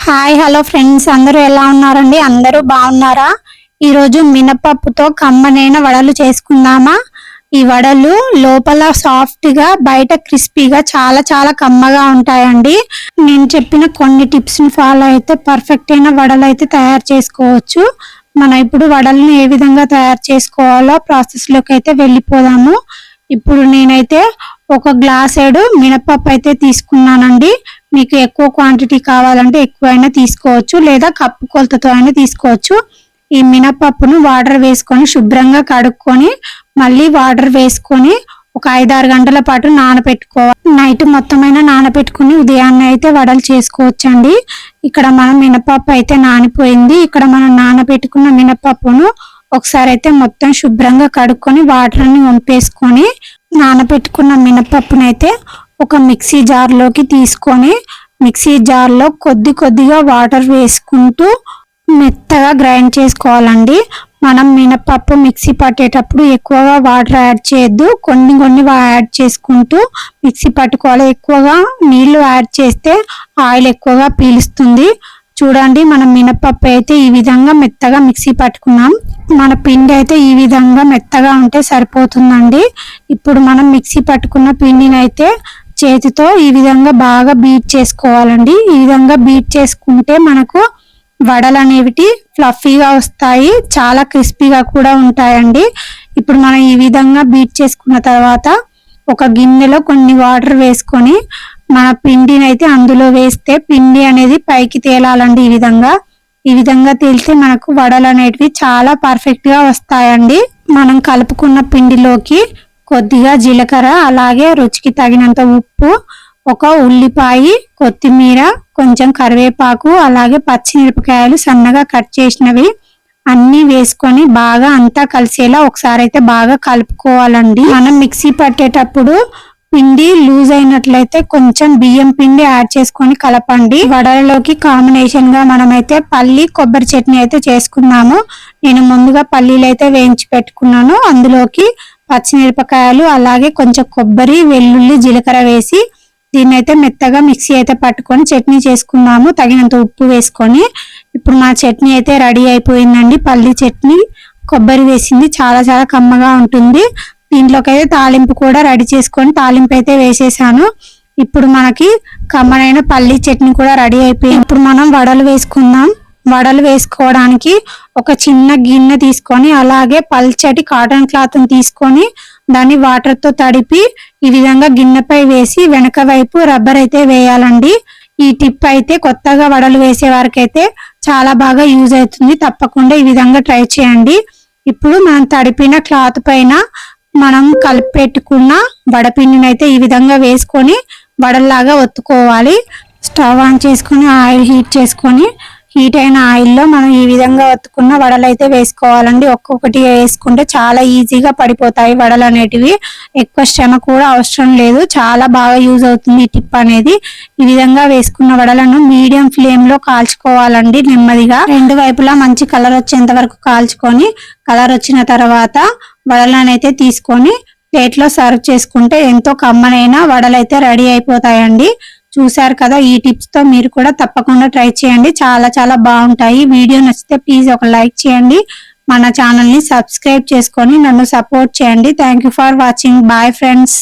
Hi hello friends, అందరూ ఎలా ఉన్నారండి? అందరూ బాగున్నారా? ఈరోజు మినపప్పుతో కమ్మనైన వడలు చేసుకుందామా? ఈ వడలు లోపల సాఫ్ట్ గా బయట క్రిస్పీగా చాలా చాలా కమ్మగా ఉంటాయండి. నేను చెప్పిన కొన్ని టిప్స్ ని ఫాలో అయితే పర్ఫెక్ట్ అయిన వడలు అయితే తయారు చేసుకోవచ్చు. మనం ఇప్పుడు వడలను ఏ విధంగా తయారు చేసుకోవాలో ప్రాసెస్ లోకి అయితే వెళ్ళిపోదాము. ఇప్పుడు నేనైతే ఒక గ్లాసేడు మినపప్పు అయితే తీసుకున్నానండి. మీకు ఎక్కువ క్వాంటిటీ కావాలంటే ఎక్కువైనా తీసుకోవచ్చు, లేదా కప్పు కొలతతో అయినా తీసుకోవచ్చు. ఈ మినపప్పును వాటర్ వేసుకొని శుభ్రంగా కడుక్కొని మళ్ళీ వాటర్ వేసుకొని ఒక 5-6 గంటల పాటు నానబెట్టుకోవాలి. నైట్ మొత్తమైనా నానబెట్టుకుని ఉదయాన్నే అయితే వడలు చేసుకోవచ్చండి. ఇక్కడ మనం మినపప్పు అయితే నానిపోయింది. ఇక్కడ మనం నానబెట్టుకున్న మినపప్పును ఒకసారి అయితే మొత్తం శుభ్రంగా కడుక్కొని వాటర్ ని వంపేసుకొని నానబెట్టుకున్న మినపప్పునైతే ఒక మిక్సీ జార్ లోకి తీసుకొని మిక్సీ జార్ లో కొద్దిగా వాటర్ వేసుకుంటూ మెత్తగా గ్రైండ్ చేసుకోవాలండి. మనం మినపప్పు మిక్సీ పట్టేటప్పుడు ఎక్కువగా వాటర్ యాడ్ చేయొద్దు, కొన్ని యాడ్ చేసుకుంటూ మిక్సీ పట్టుకోవాలి. ఎక్కువగా నీళ్లు యాడ్ చేస్తే ఆయిల్ ఎక్కువగా పీలుస్తుంది. చూడండి, మనం మినపప్పు అయితే ఈ విధంగా మెత్తగా మిక్సీ పట్టుకున్నాం. మన పిండి అయితే ఈ విధంగా మెత్తగా ఉంటే సరిపోతుందండి. ఇప్పుడు మనం మిక్సీ పట్టుకున్న పిండిని అయితే చేతితో ఈ విధంగా బాగా బీట్ చేసుకోవాలండి. ఈ విధంగా బీట్ చేసుకుంటే మనకు వడలు అనేవి ఫ్లఫీగా వస్తాయి, చాలా క్రిస్పీగా కూడా ఉంటాయండి. ఇప్పుడు మనం ఈ విధంగా బీట్ చేసుకున్న తర్వాత ఒక గిన్నెలో కొన్ని వాటర్ వేసుకొని మన పిండిని అయితే అందులో వేస్తే పిండి అనేది పైకి తేలాలండి. ఈ విధంగా తేలితే మనకు వడలు అనేటివి చాలా పర్ఫెక్ట్ గా వస్తాయండి. మనం కలుపుకున్న పిండిలోకి కొద్దిగా జీలకర్ర, అలాగే రుచికి తగినంత ఉప్పు, ఒక ఉల్లిపాయ, కొత్తిమీర, కొంచెం కరివేపాకు, అలాగే పచ్చిమిరపకాయలు సన్నగా కట్ చేసినవి అన్ని వేసుకొని బాగా అంతా కలిసేలా ఒకసారి అయితే బాగా కలుపుకోవాలండి. మనం మిక్సీ పట్టేటప్పుడు పిండి లూజ్ అయినట్లయితే కొంచెం బియ్యం పిండి యాడ్ చేసుకొని కలపండి. వడలలోకి కాంబినేషన్ గా మనమైతే పల్లి కొబ్బరి చట్నీ అయితే చేసుకున్నాము. నేను ముందుగా పల్లీలు అయితే వేయించి పెట్టుకున్నాను. అందులోకి పచ్చిమిరపకాయలు, అలాగే కొంచెం కొబ్బరి, వెల్లుల్లి, జీలకర్ర వేసి దీన్ని అయితే మెత్తగా మిక్సీ అయితే పట్టుకొని చట్నీ చేసుకున్నాము, తగినంత ఉప్పు వేసుకొని. ఇప్పుడు మా చట్నీ అయితే రెడీ అయిపోయిందండి. పల్లి చట్నీ కొబ్బరి వేసింది, చాలా చాలా కమ్మగా ఉంటుంది. దీంట్లోకి అయితే తాలింపు కూడా రెడీ చేసుకొని తాలింపు అయితే వేసేసాను. ఇప్పుడు మనకి కమ్మనైన పల్లి చట్నీ కూడా రెడీ అయిపోయింది. ఇప్పుడు మనం వడలు వేసుకుందాం. వడలు వేసుకోవడానికి ఒక చిన్న గిన్నె తీసుకొని అలాగే పల్చటి కాటన్ క్లాత్ తీసుకొని దాన్ని వాటర్ తో తడిపి ఈ విధంగా గిన్నెపై వేసి వెనక వైపు రబ్బర్ అయితే వేయాలండి. ఈ టిప్ అయితే కొత్తగా వడలు వేసే వారికైతే చాలా బాగా యూజ్ అవుతుంది. తప్పకుండా ఈ విధంగా ట్రై చేయండి. ఇప్పుడు మనం తడిపిన క్లాత్ పైన మనం కలిపి పెట్టుకున్న వడపిండిని అయితే ఈ విధంగా వేసుకొని వడల్లాగా ఒత్తుకోవాలి. స్టవ్ ఆన్ చేసుకొని ఆయిల్ హీట్ చేసుకొని హీట్ అయిన ఆయిల్లో మనం ఈ విధంగా ఒత్తుకున్న వడలు అయితే వేసుకోవాలండి. ఒక్కొక్కటి వేసుకుంటే చాలా ఈజీగా పడిపోతాయి వడలు అనేటివి. ఎక్కువ శ్రమ కూడా అవసరం లేదు, చాలా బాగా యూజ్ అవుతుంది ఈ టిప్ అనేది. ఈ విధంగా వేసుకున్న వడలను మీడియం ఫ్లేమ్ లో కాల్చుకోవాలండి. నెమ్మదిగా రెండు వైపులా మంచి కలర్ వచ్చేంత వరకు కాల్చుకొని కలర్ వచ్చిన తర్వాత వడలను అయితే తీసుకొని ప్లేట్ లో సర్వ్ చేసుకుంటే ఎంతో కమ్మనైన వడలు అయితే రెడీ అయిపోతాయండి. చూసారు కదా, ఈ టిప్స్ తో మీరు కూడా తప్పకుండా ట్రై చేయండి. చాలా చాలా బాగుంటాయి. వీడియో నచ్చితే ప్లీజ్ ఒక లైక్ చేయండి. మన ఛానల్ ని సబ్స్క్రైబ్ చేసుకొని నన్ను సపోర్ట్ చేయండి. Thank you for watching. Bye friends.